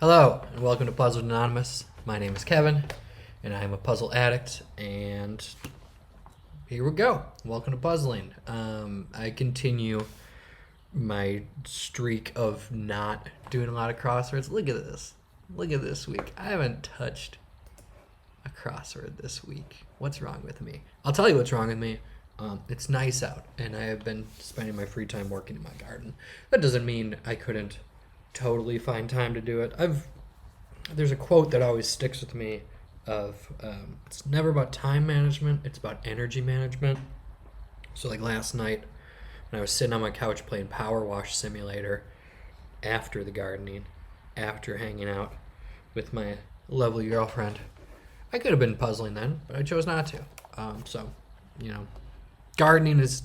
Hello, and welcome to Puzzle Anonymous. My name is Kevin, and I am a puzzle addict, and here we go. Welcome to puzzling. I continue my streak of not doing a lot of crosswords. Look at this. Look at this week. I haven't touched a crossword this week. What's wrong with me? I'll tell you what's wrong with me. It's nice out, and I have been spending my free time working in my garden. That doesn't mean I couldn't totally find time to do it. There's a quote that always sticks with me of it's never about time management, it's about energy management. So like last night when I was sitting on my couch playing Power Wash Simulator after the gardening, after hanging out with my lovely girlfriend, I could have been puzzling then, but I chose not to. Gardening is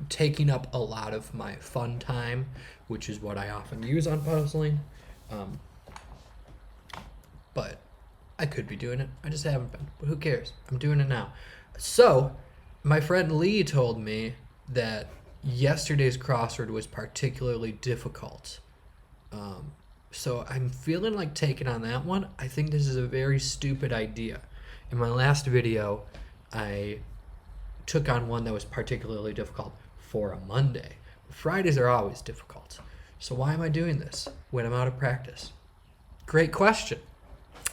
taking up a lot of my fun time, which is what I often use on puzzling. But I could be doing it. I just haven't been. But who cares? I'm doing it now. So, my friend Lee told me that yesterday's crossword was particularly difficult. So I'm feeling like taking on that one. I think this is a very stupid idea. In my last video, I took on one that was particularly difficult for a Monday. Fridays are always difficult. So why am I doing this when I'm out of practice? Great question.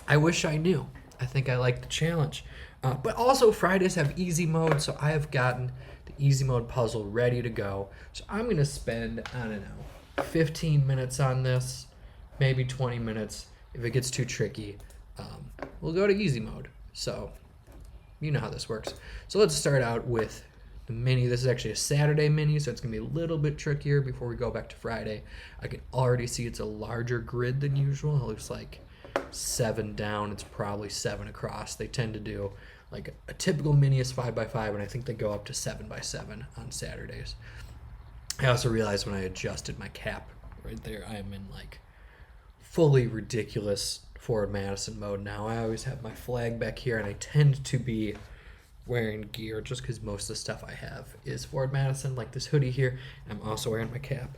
I wish I knew. I think I like the challenge. But also Fridays have easy mode, so I have gotten the easy mode puzzle ready to go. So I'm going to spend, 15 minutes on this, maybe 20 minutes. If it gets too tricky, we'll go to easy mode. So you know how this works. So let's start out with the mini. This is actually a Saturday mini, so it's going to be a little bit trickier before we go back to Friday. I can already see it's a larger grid than usual. It looks like 7 down. It's probably 7 across. They tend to do like a typical mini is 5x5, and I think they go up to 7x7 on Saturdays. I also realized when I adjusted my cap right there, I am in like fully ridiculous Ford Madison mode now. I always have my flag back here, and I tend to be wearing gear just because most of the stuff I have is Ford Madison, like this hoodie here. I'm also wearing my cap.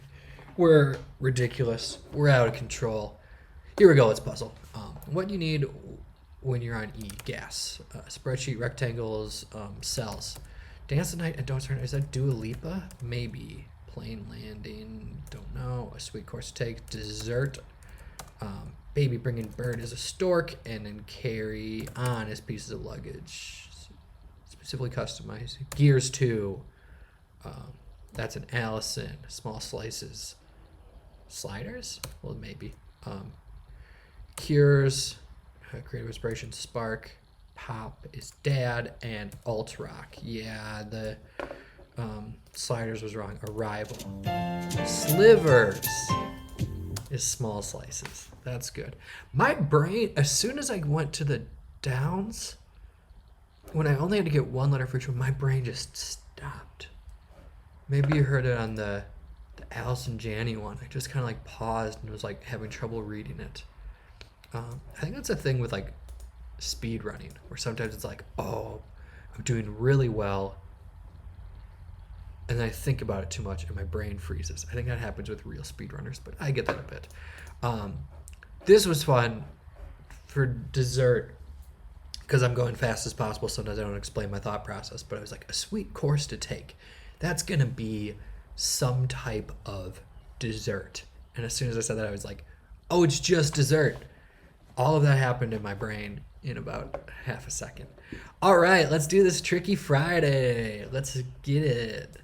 We're ridiculous. We're out of control. Here we go. Let's puzzle. What you need when you're on E, gas, spreadsheet, rectangles, cells. Dance the night and don't turn. Is that Dua Lipa? Maybe. Plane landing. Don't know. A sweet course to take. Dessert. Baby bringing bird is a stork, and then carry on as pieces of luggage. Specifically customized. Gears 2. That's an Allison. Small slices. Sliders? Well, maybe. Cures. Creative inspiration. Spark. Pop is dad. And alt rock. Yeah, the sliders was wrong. Arrival. Slivers is small slices. That's good. My brain, as soon as I went to the downs, when I only had to get one letter for each one, my brain just stopped. Maybe you heard it on the Allison Janney one. I just kind of like paused and was like having trouble reading it. I think that's a thing with like speed running, where sometimes it's like, oh, I'm doing really well, and then I think about it too much and my brain freezes. I think that happens with real speedrunners, but I get that a bit. This was fun for dessert because I'm going fast as possible. Sometimes I don't explain my thought process, but I was like, a sweet course to take. That's going to be some type of dessert. And as soon as I said that, I was like, oh, it's just dessert. All of that happened in my brain in about half a second. All right, let's do this Tricky Friday. Let's get it.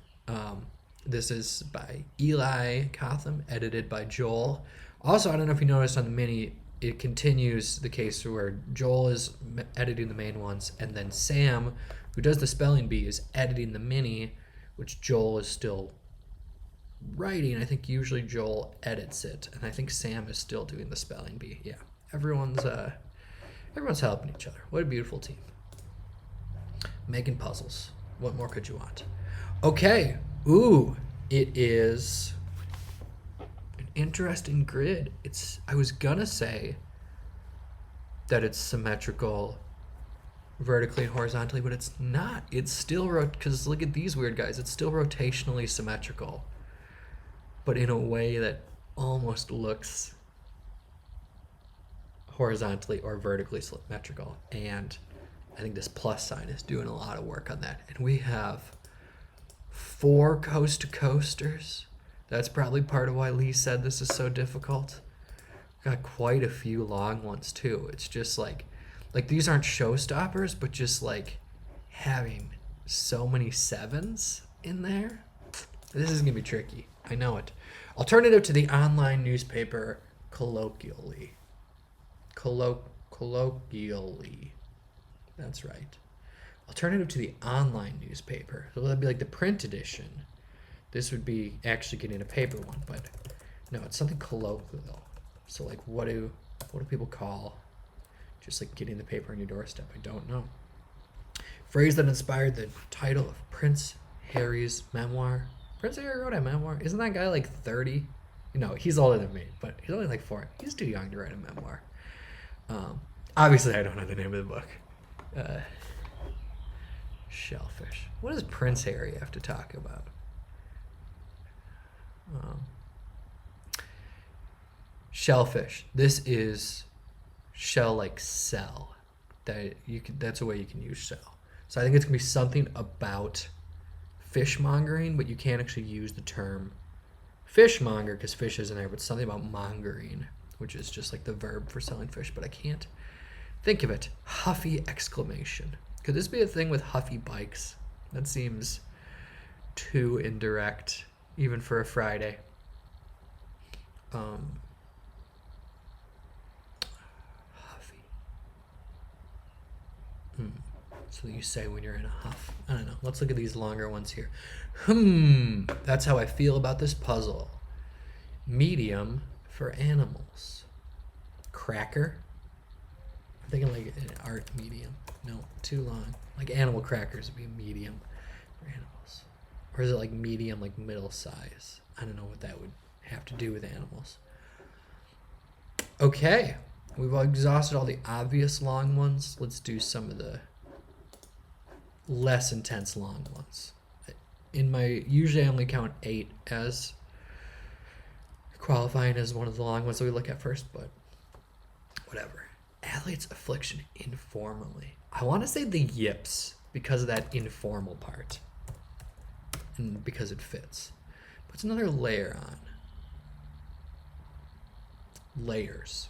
This is by Eli Cotham, edited by Joel. Also, I don't know if you noticed on the mini, it continues the case where Joel is editing the main ones, and then Sam, who does the spelling bee, is editing the mini, which Joel is still writing. I think usually Joel edits it, and I think Sam is still doing the spelling bee. Yeah, everyone's helping each other. What a beautiful team. Making puzzles. What more could you want? Okay. Ooh, it is an interesting grid. I was gonna say that it's symmetrical vertically and horizontally, but it's not. It's still, because look at these weird guys. It's still rotationally symmetrical, but in a way that almost looks horizontally or vertically symmetrical. And I think this plus sign is doing a lot of work on that. And we have 4 coast to coasters. That's probably part of why Lee said this is so difficult. Got quite a few long ones too. It's just like these aren't showstoppers, but just like having so many 7s in there. This is gonna be tricky. I know it. Alternative to the online newspaper, colloquially. Colloquially. That's right. Alternative to the online newspaper. So that'd be like the print edition. This would be actually getting a paper one, but no, it's something colloquial. So like what do people call just like getting the paper on your doorstep? I don't know. Phrase that inspired the title of Prince Harry's memoir. Prince Harry wrote a memoir. Isn't that guy like 30? No, he's older than me, but he's only like 4. He's too young to write a memoir. Obviously, I don't know the name of the book. Shellfish. What does Prince Harry have to talk about? Shellfish. This is shell like sell. That's a way you can use shell. So I think it's gonna be something about fishmongering, but you can't actually use the term fishmonger because fish isn't there, but something about mongering, which is just like the verb for selling fish, but I can't think of it. Huffy exclamation. Could this be a thing with Huffy bikes? That seems too indirect, even for a Friday. Huffy. So you say when you're in a huff. I don't know. Let's look at these longer ones here. That's how I feel about this puzzle. Medium for animals. Cracker. I'm thinking like an art medium. No, too long. Like animal crackers would be medium for animals. Or is it like medium, like middle size? I don't know what that would have to do with animals. Okay, we've exhausted all the obvious long ones. Let's do some of the less intense long ones. Usually I only count 8 as qualifying as one of the long ones that we look at first, but whatever. Athlete's affliction informally. I want to say the yips because of that informal part and because it fits. Puts another layer on. Layers.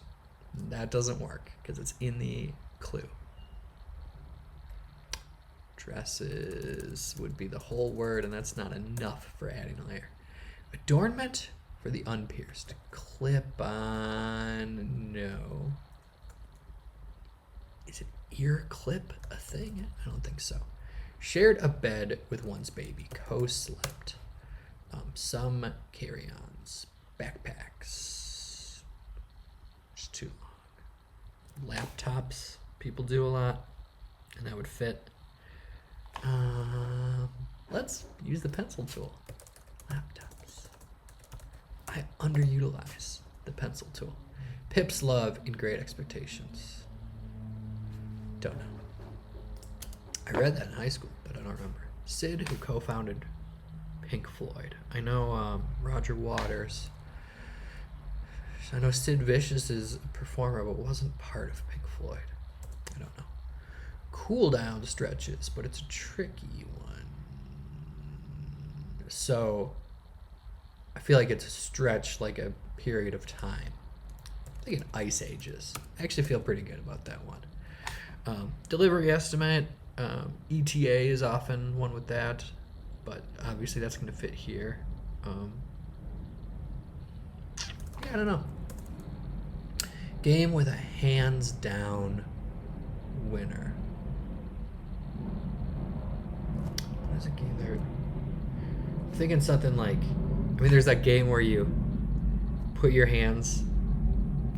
That doesn't work because it's in the clue. Dresses would be the whole word, and that's not enough for adding a layer. Adornment for the unpierced. Clip on. No. Is it ear clip a thing? I don't think so. Shared a bed with one's baby. Co-slept. Some carry-ons. Backpacks. It's too long. Laptops. People do a lot, and that would fit. Let's use the pencil tool. Laptops. I underutilize the pencil tool. Pip's love in Great Expectations. Don't know. I read that in high school, but I don't remember. Sid, who co-founded Pink Floyd. I know Roger Waters. I know Sid Vicious is a performer, but wasn't part of Pink Floyd. I don't know. Cool down stretches, but it's a tricky one. So I feel like it's a stretch, like a period of time. I think in Ice Ages. I actually feel pretty good about that one. Delivery estimate. ETA is often one with that, but obviously that's going to fit here. I don't know. Game with a hands down winner. What is a game there? I'm thinking something like, there's that game where you put your hands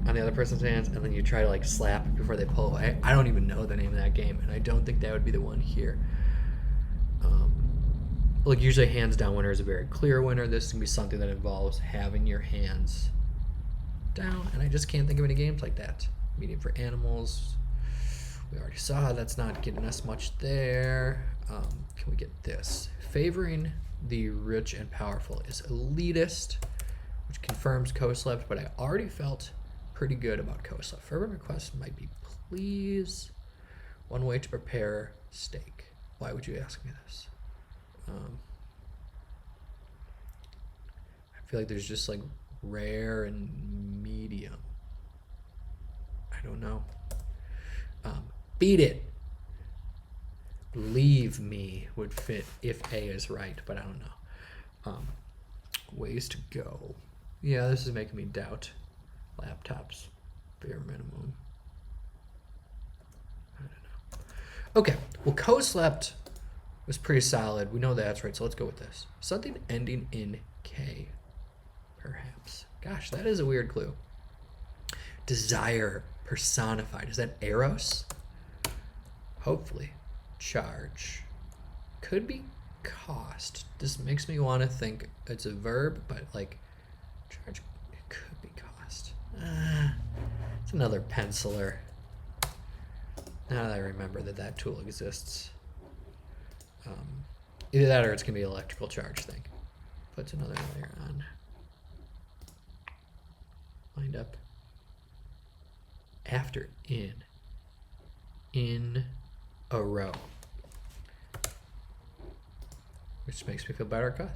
on the other person's hands and then you try to like slap before they pull away. I don't even know the name of that game, and I don't think that would be the one here. Like usually hands down winner is a very clear winner. This can be something that involves having your hands down, and I just can't think of any games like that. Medium for animals. We already saw that's not getting us much there. Can we get this? Favoring the rich and powerful is elitist, which confirms co-slept, but I already felt pretty good about coleslaw. Favorite request might be, please, one way to prepare steak. Why would you ask me this? I feel like there's just like rare and medium. I don't know. Beat it. Leave me would fit if A is right, but I don't know. Ways to go. Yeah, this is making me doubt laptops. Bare minimum. I don't know. Okay, well, co-slept was pretty solid. We know that's right, so let's go with this. Something ending in K, perhaps. Gosh, that is a weird clue. Desire personified. Is that Eros? Hopefully. Charge. Could be cost. This makes me want to think it's a verb, but like charge, it could be cost. It's another penciler. Now that I remember that tool exists. Either that or it's going to be an electrical charge thing. Puts another layer on. Lined up. After in a row. Which makes me feel better, cuz.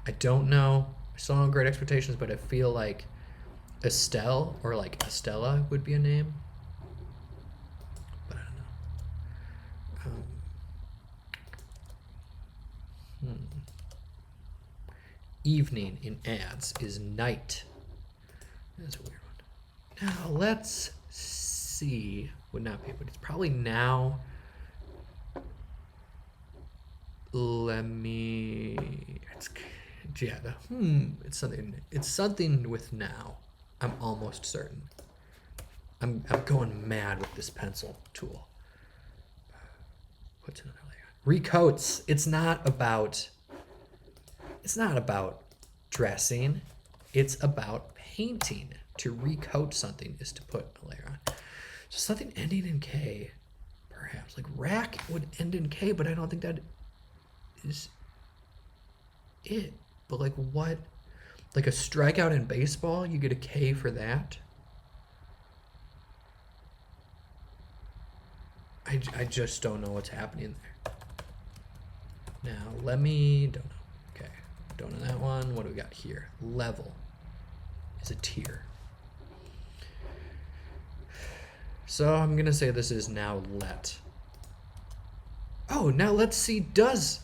I don't know. I still don't have great expectations, but I feel like Estelle or like Estella would be a name. But I don't know. Evening in ads is night. That's a weird one. Now let's see. Would not be, but it's probably now. Let me. It's yeah. It's something. It's something with now. I'm almost certain. I'm going mad with this pencil tool. What's another layer? Recoats. It's not about dressing. It's about painting. To recoat something is to put a layer on. So something ending in K, perhaps. Like rack would end in K, but I don't think that is it. But like what? Like a strikeout in baseball, you get a K for that? I just don't know what's happening there. Now, don't know. Okay, don't know that one. What do we got here? Level is a tier. So I'm going to say this is now let. Oh, now let's see does.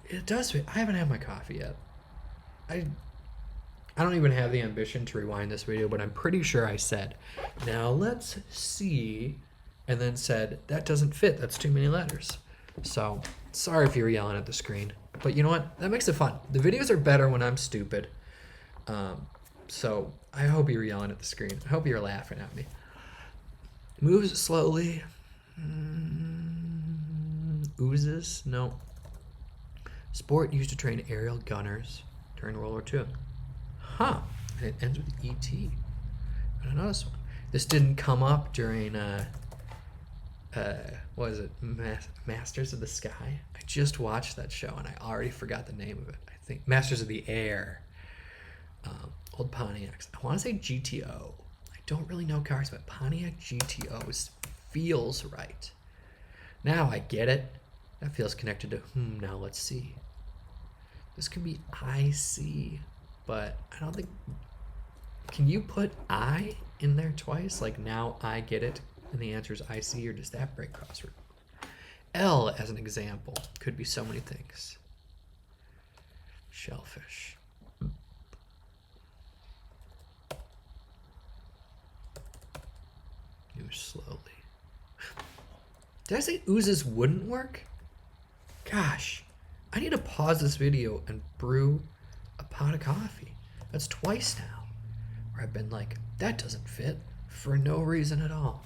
It does. I haven't had my coffee yet. I don't even have the ambition to rewind this video, but I'm pretty sure I said, now let's see, and then said, that doesn't fit. That's too many letters. So sorry if you were yelling at the screen, but you know what? That makes it fun. The videos are better when I'm stupid. So I hope you were yelling at the screen. I hope you're laughing at me. Moves slowly. Oozes? No. Sport used to train aerial gunners during World War II. Huh. And it ends with ET. I don't know this one. This didn't come up during, what is it? Masters of the Sky? I just watched that show and I already forgot the name of it. I think Masters of the Air. Old Pontiacs. I want to say GTO. I don't really know cars, but Pontiac GTO feels right. Now I get it. That feels connected to now let's see. This could be IC, but I don't think. Can you put I in there twice? Like now I get it, and the answer is IC, or does that break crossword? L as an example could be so many things. Shellfish. Move slowly. Did I say oozes wouldn't work? Gosh, I need to pause this video and brew a pot of coffee. That's twice now where I've been like, that doesn't fit for no reason at all.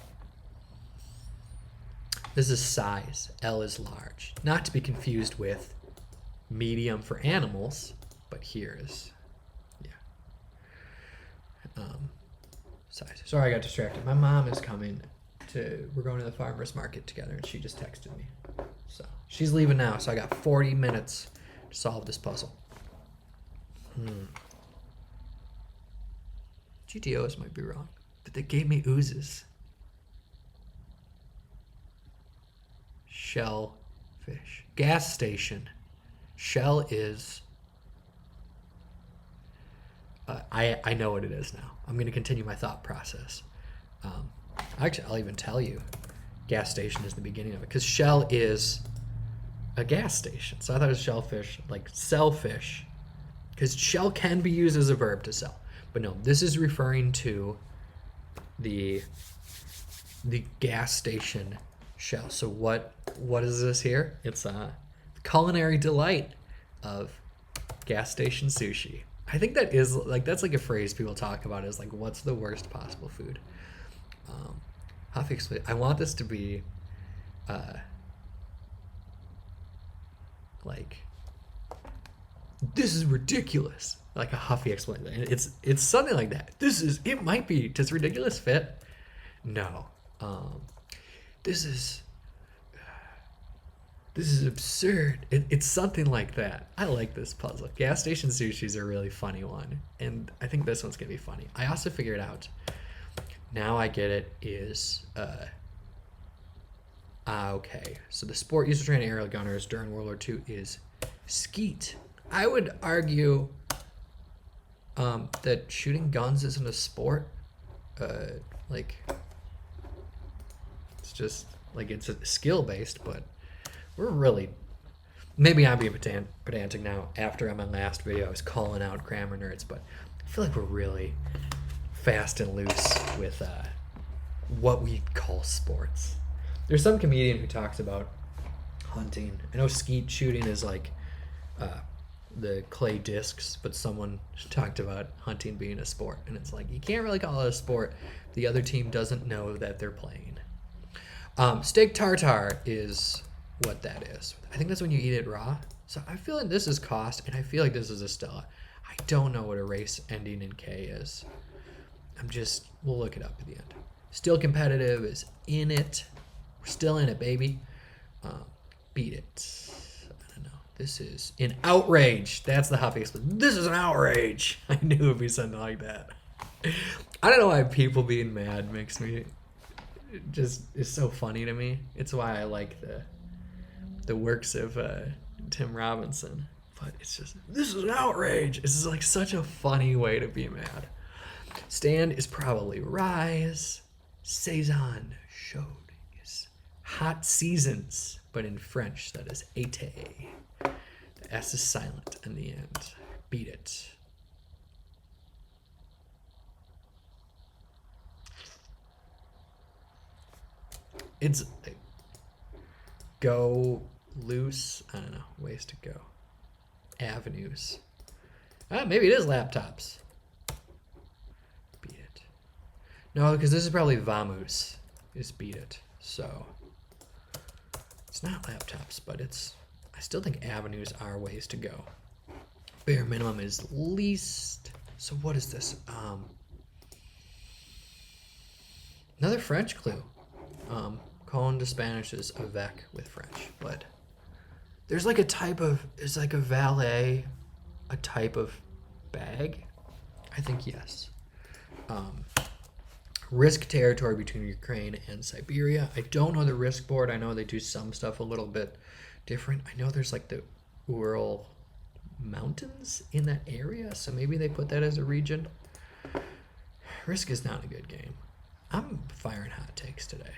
This is size. L is large. Not to be confused with medium for animals, but here is, yeah. Size. Sorry, I got distracted. My mom is coming we're going to the farmer's market together, and she just texted me. So she's leaving now, so I got 40 minutes to solve this puzzle. GTOs might be wrong, but they gave me oozes. Shellfish. Gas station. Shell is... I know what it is now. I'm going to continue my thought process. Actually, I'll even tell you. Gas station is the beginning of it. Because shell is a gas station. So I thought it was shellfish, like sell fish. Because shell can be used as a verb to sell. But no, this is referring to the gas station shell. So what is this here? It's a culinary delight of gas station sushi. I think that is like, that's like a phrase people talk about, is like, what's the worst possible food? Huffy explain. I want this to be like, this is ridiculous. Like a Huffy explanation. It's something like that. It might be. Does ridiculous fit? No. This is absurd. It's something like that. I like this puzzle. Gas station sushi is a really funny one, and I think this one's gonna be funny. I also figured out, now I get it, is okay. So the sport used to train aerial gunners during World War II is skeet. I would argue that shooting guns isn't a sport. Like, it's just like, it's a skill based, but we're really, maybe I'm being pedantic now. After on my last video I was calling out grammar nerds, but I feel like we're really fast and loose with what we call sports. There's some comedian who talks about hunting. I know skeet shooting is like the clay discs, but someone talked about hunting being a sport, and it's like, you can't really call it a sport. The other team doesn't know that they're playing. Steak tartare is what that is. I think that's when you eat it raw. So I feel like this is cost, and I feel like this is a Stella. I don't know what a race ending in K is. We'll look it up at the end. Still competitive is in it. We're still in it, baby. Beat it. I don't know. This is an outrage. That's the Huffy explanation. This is an outrage. I knew it would be something like that. I don't know why people being mad makes me, is so funny to me. It's why I like the works of Tim Robinson. But it's just, this is an outrage. This is like such a funny way to be mad. Stand is probably rise. Saison showed is hot seasons, but in French that is été. The S is silent in the end. Beat it. It's go loose. I don't know. Ways to go. Avenues. Maybe it is laptops. Beat it. No, because this is probably Vamoose. Is beat it. So it's not laptops, but I still think avenues are ways to go. Bare minimum is least. So what is this? Another French clue. Colon to Spanish is avec with French, but there's like a type of, is like a valet a type of bag? I think yes. Risk territory between Ukraine and Siberia. I don't know the risk board. I know they do some stuff a little bit different. I know there's like the Ural Mountains in that area, so maybe they put that as a region. Risk is not a good game. I'm firing hot takes today.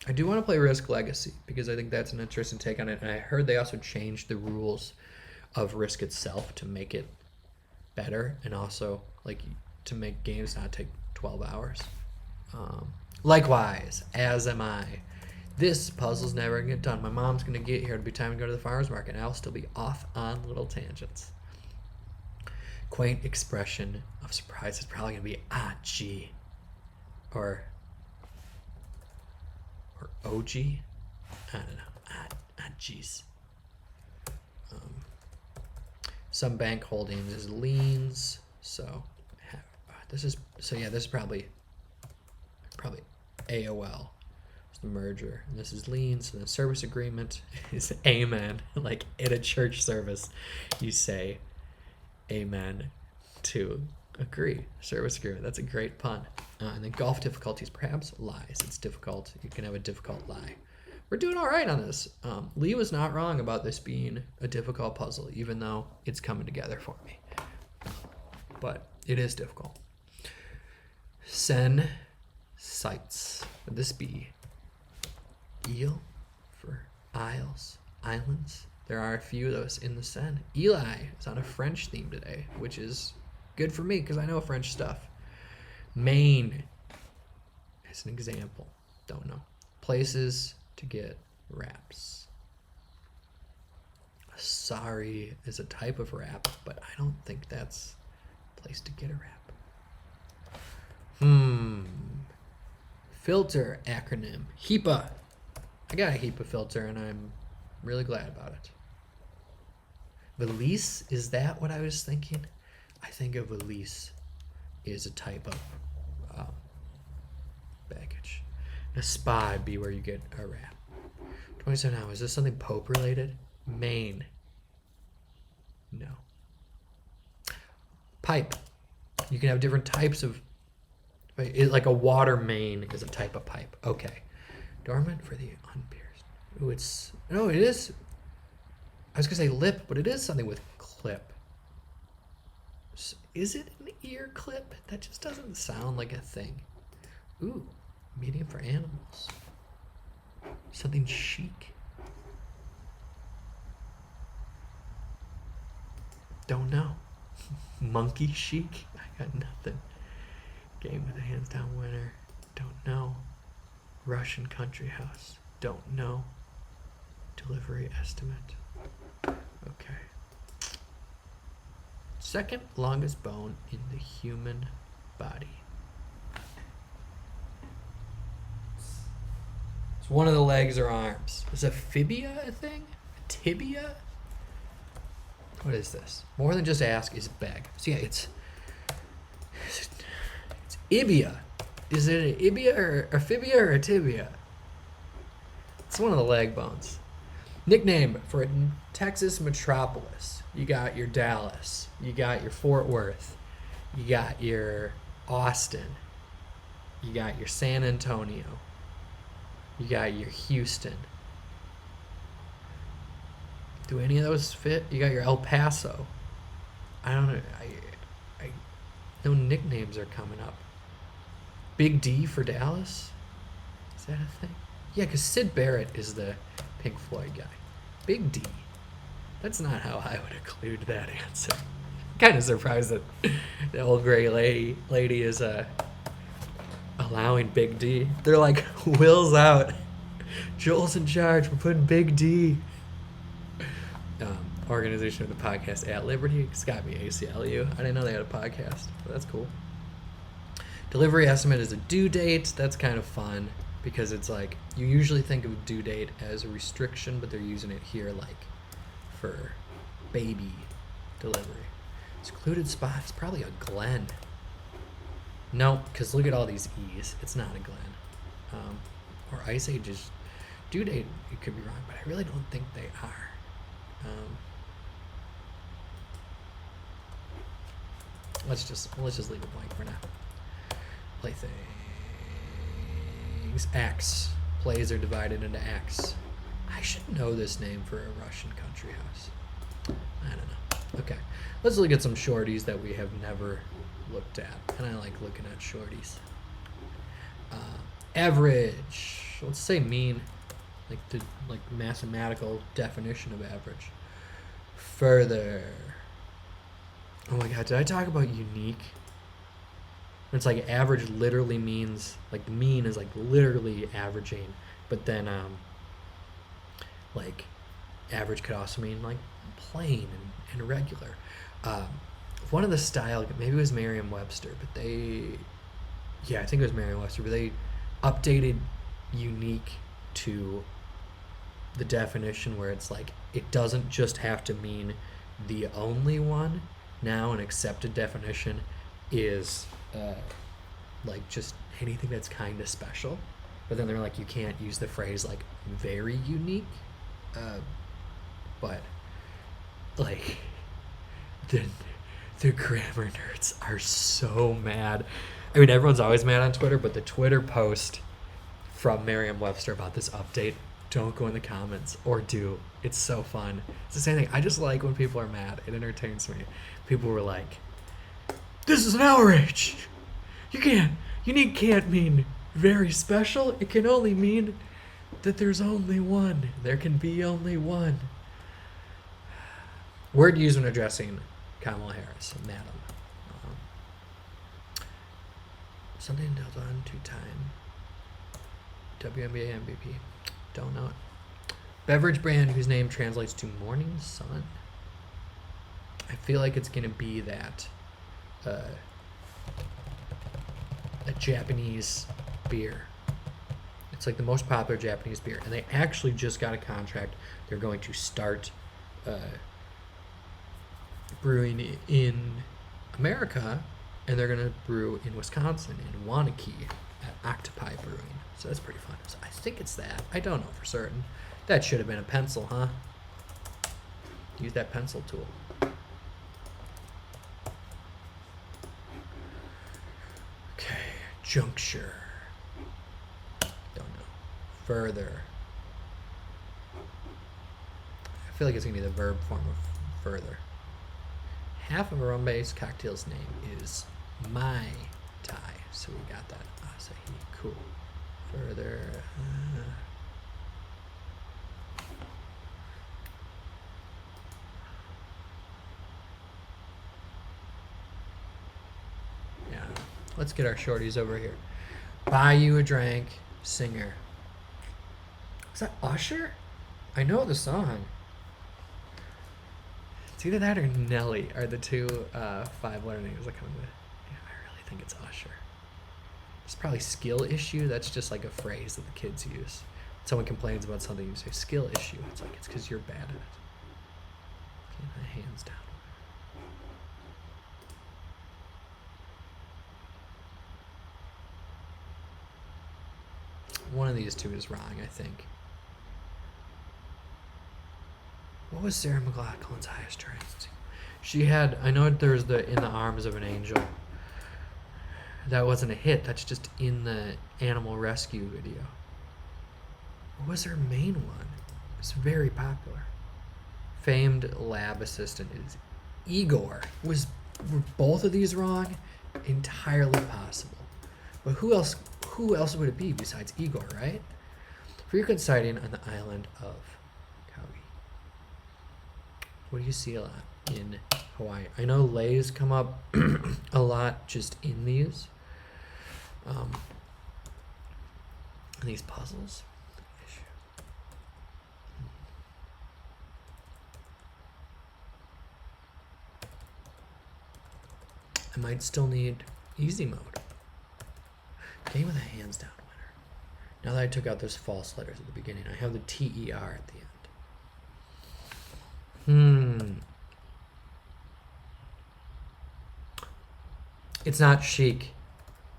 I do want to play Risk Legacy because I think that's an interesting take on it. And I heard they also changed the rules of Risk itself to make it better, and also like to make games not take 12 hours. Likewise, as am I. This puzzle's never gonna get done. My mom's gonna get here. It'll be time to go to the farmer's market, and I'll still be off on little tangents. Quaint expression of surprise is probably gonna be gee, or OG. I don't know. Geez. Some bank holdings is liens. So this is probably AOL. It's the merger. And this is liens. And the service agreement is amen. Like in a church service, you say amen to Agree. Service agreement. That's a great pun. And then golf difficulties, perhaps lies. It's difficult. You can have a difficult lie. We're doing all right on this. Lee was not wrong about this being a difficult puzzle, even though it's coming together for me. But it is difficult. Sen sites. Would this be eel for isles, islands? There are a few of those in the Seine. Eli is on a French theme today, which is good for me because I know French stuff. Maine as an example. Don't know. Places to get wraps. Sorry is a type of wrap, but I don't think that's a place to get a wrap. Filter acronym. HEPA. I got a HEPA filter and I'm really glad about it. Valise, is that what I was thinking? I think a valise is a type of baggage. A spa would be where you get a wrap. 27 hours. Is this something Pope related? Maine. No. Pipe. You can have different types of, like a water main is a type of pipe. Okay. Dormant for the unpierced. Ooh, it's, no, it is. I was going to say lip, but it is something with clip. Is it an ear clip? That just doesn't sound like a thing. Ooh, medium for animals. Something chic. Don't know. Monkey chic? I got nothing. Game with a hands down winner. Don't know. Russian country house. Don't know. Delivery estimate. Okay. Second longest bone in the human body. It's one of the legs or arms. Is a fibia a thing? A tibia? What is this? More than just ask is beg. So yeah, it's ibia. Is it an ibia or a fibia or a tibia? It's one of the leg bones. Nickname for a Texas metropolis. You got your Dallas. You got your Fort Worth. You got your Austin. You got your San Antonio. You got your Houston. Do any of those fit? You got your El Paso. I don't know. I no nicknames are coming up. Big D for Dallas? Is that a thing? Yeah, because Sid Barrett is the Pink Floyd guy. Big D. That's not how I would include that answer. I'm kind of surprised that the old gray lady is allowing Big D. They're like, Will's out. Joel's in charge. We're putting Big D. Organization of the podcast at Liberty. It's got to be ACLU. I didn't know they had a podcast, but that's cool. Delivery estimate is a due date. That's kind of fun because it's like you usually think of due date as a restriction, but they're using it here like for baby delivery. Secluded spot. It's probably a Glen. No, because look at all these E's. It's not a Glen. Or Ice Age is due date. It could be wrong, but I really don't think they are. Let's just leave it blank for now. Playthings. Acts. Plays are divided into acts. I should know this name for a Russian country house. I don't know. Okay. Let's look at some shorties that we have never looked at. And I like looking at shorties. Average. Let's say mean. Like the mathematical definition of average. Further. Oh my god, did I talk about unique? It's like average literally means, like the mean is like literally averaging, but then like average could also mean like plain and regular. One of the style, maybe it was Merriam-Webster, but I think it was Merriam-Webster, but they updated unique to the definition where it's like it doesn't just have to mean the only one. Now an accepted definition is like just anything that's kind of special, but then they're like you can't use the phrase like very unique, but like The grammar nerds are so mad. I mean, everyone's always mad on Twitter, but the Twitter post from Merriam-Webster about this update, don't go in the comments, or do. It's so fun. It's the same thing. I just like when people are mad. It entertains me. People were like, this is an outrage. Unique can't mean very special. It can only mean that there's only one. There can be only one. Word used when addressing Kamala Harris, madam. Something held on to time. WNBA MVP. Don't know it. Beverage brand whose name translates to morning sun. I feel like it's gonna be that a Japanese beer. It's like the most popular Japanese beer, and they actually just got a contract. They're going to start brewing in America, and they're gonna brew in Wisconsin in Wanakee at Octopi Brewing. So that's pretty fun. So I think it's that. I don't know for certain. That should have been a pencil, huh? Use that pencil tool. Okay, juncture. Don't know. Further. I feel like it's gonna be the verb form of further. Half of a rum-based cocktail's name is Mai Tai, so we got that. Asahi, cool. Further. Yeah, let's get our shorties over here. Buy you a drink, singer. Is that Usher? I know the song. It's either that or Nelly are the two 5-letter names that come with. Yeah, I really think it's Usher. It's probably skill issue. That's just like a phrase that the kids use. When someone complains about something, you say skill issue. It's like it's because you're bad at it. Get my hands down. One of these two is wrong, I think. What was Sarah McLachlan's highest strength? She had, I know there's the In the Arms of an Angel. That wasn't a hit. That's just in the animal rescue video. What was her main one? It's very popular. Famed lab assistant is Igor. Were both of these wrong? Entirely possible. But who else would it be besides Igor, right? Frequent sighting on the island of Kauai. What do you see a lot in Hawaii? I know lays come up a lot just in these. These puzzles. I might still need easy mode. Game with a hands down winner. Now that I took out those false letters at the beginning, I have the TER at the end. It's not chic.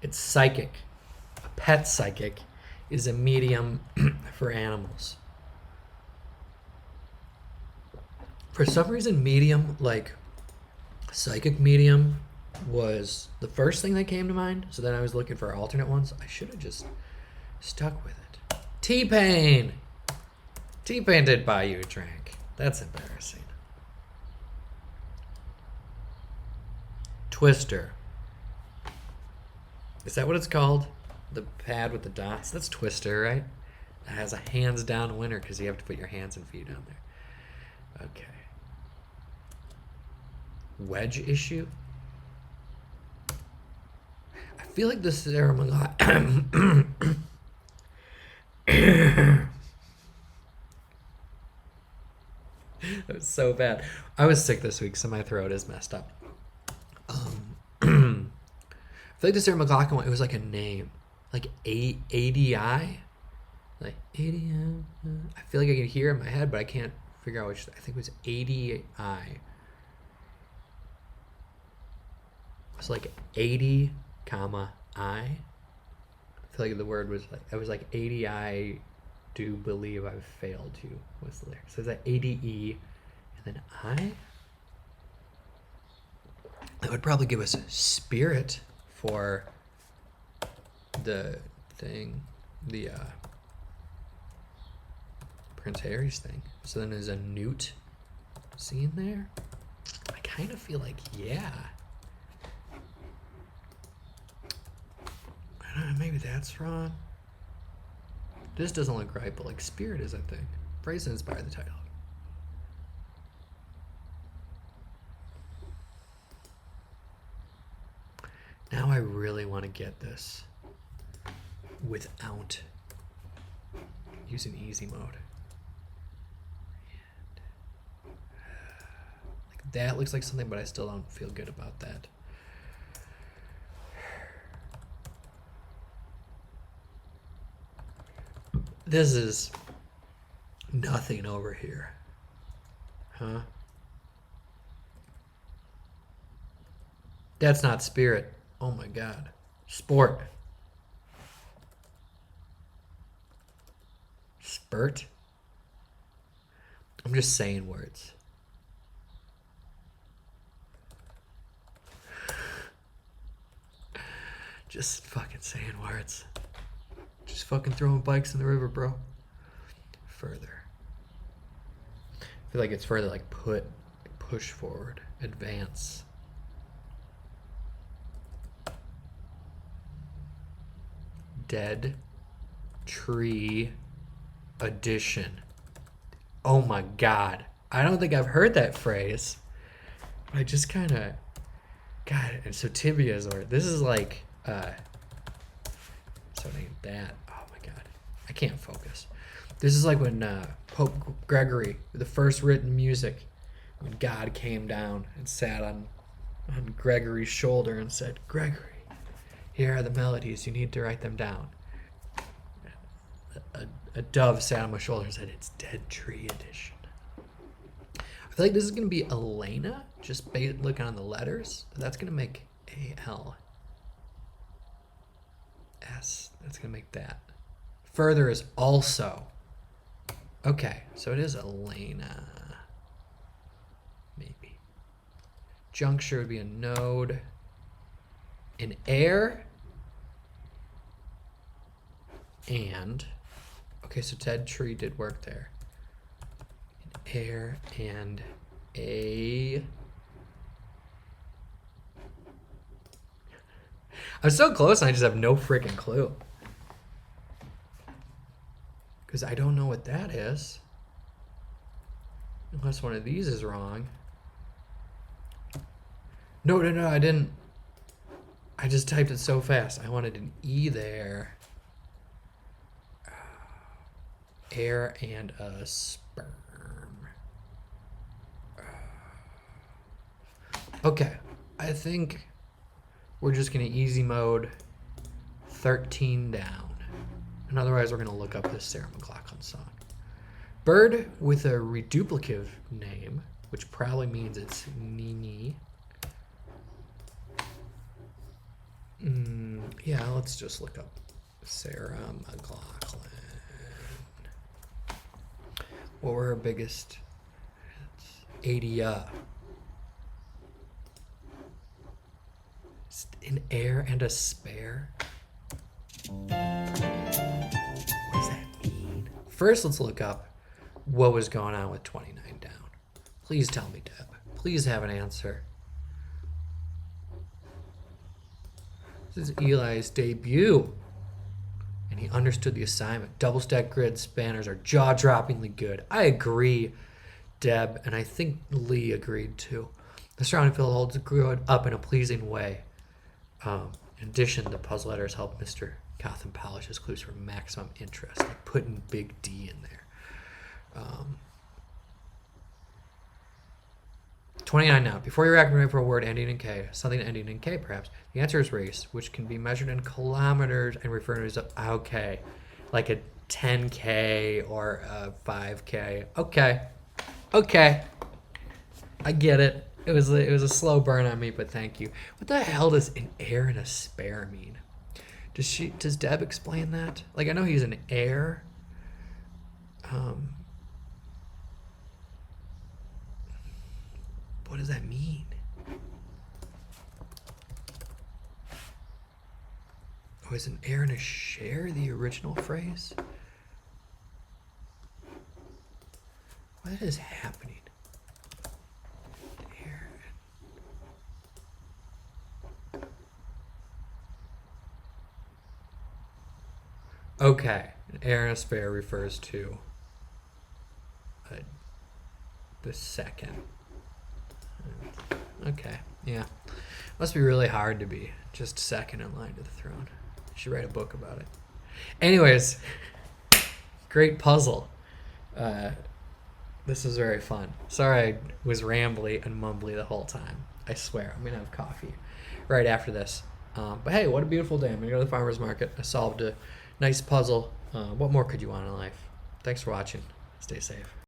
It's psychic. A pet psychic is a medium for animals. For some reason, medium, like psychic medium, was the first thing that came to mind. So then I was looking for alternate ones. I should have just stuck with it. T-Pain! T-Pain did buy you a drink. That's embarrassing. Twister. Is that what it's called? The pad with the dots? That's Twister, right? It has a hands down winner because you have to put your hands and feet down there. Okay. Wedge issue? I feel like this is Sarah McLachlan. That was so bad. I was sick this week, so my throat is messed up. I feel like the Sarah McLachlan one, it was like a name. Like ADI? Like ADI. I feel like I can hear it in my head, but I can't figure out which. I think it was ADI. It's like 80, comma, I. I feel like the word was like, it was like 80, I do believe I've failed you was the lyrics. So is that ADE and then I? That would probably give us a spirit for the thing, the Prince Harry's thing. So then there's a newt scene there. I kind of feel like, yeah. I don't know, maybe that's wrong. This doesn't look right, but like spirit is, I think. Phrase inspired the title. Now I really want to get this without using easy mode. Like that looks like something, but I still don't feel good about that. This is nothing over here. Huh? That's not spirit. Oh my god. Sport. Spurt? I'm just saying words. Just fucking saying words. Just fucking throwing bikes in the river, bro. Further. I feel like it's further, like push forward, advance. Dead tree edition. Oh my god. I don't think I've heard that phrase. I just kind of... God, and so tibias, or this is like... So it ain't that. Oh my god. I can't focus. This is like when Pope Gregory, the first written music, when God came down and sat on Gregory's shoulder and said, Gregory, here are the melodies. You need to write them down. A dove sat on my shoulder and said, it's Dead Tree Edition. I feel like this is going to be Elena, just looking on the letters. That's going to make A-L-S. That's going to make that. Further is also. Okay, so it is Elena. Maybe. Juncture would be a node. An air. And, okay, so Dead Tree did work there. An air and a... I'm so close and I just have no freaking clue. Because I don't know what that is. Unless one of these is wrong. No, I didn't. I just typed it so fast. I wanted an E there. Air and a sperm. Okay, I think we're just gonna easy mode 13 down. And otherwise we're gonna look up this Sarah McLachlan song. Bird with a reduplicative name, which probably means it's Nini. Yeah, let's just look up Sarah McLachlan. What were her biggest hits? 80 an air and a spare. What does that mean? First, let's look up what was going on with 29 down. Please tell me, Deb. Please have an answer. This is Eli's debut. And he understood the assignment. Double stack grid spanners are jaw-droppingly good. I agree, Deb, and I think Lee agreed too. The surrounding field holds the grid up in a pleasing way. In addition, the puzzle letters help Mr. Gotham polish his clues for maximum interest, like putting big D in there. 29 now. Before you react for a word ending in K, something ending in K perhaps, the answer is race, which can be measured in kilometers and referred to as okay, like a 10K or a 5K. Okay, I get it. It was a slow burn on me, but thank you. What the hell does an air and a spare mean? Does Deb explain that? Like, I know he's an heir. What does that mean? Oh, is an heir and a share the original phrase? What is happening? Heir. Okay, an heir and a spare refers to the second. Okay, yeah. Must be really hard to be just second in line to the throne. You should write a book about it. Anyways, great puzzle. This was very fun. Sorry I was rambly and mumbly the whole time. I swear, I'm gonna have coffee right after this. But hey, what a beautiful day. I'm gonna go to the farmer's market. I solved a nice puzzle. What more could you want in life? Thanks for watching. Stay safe.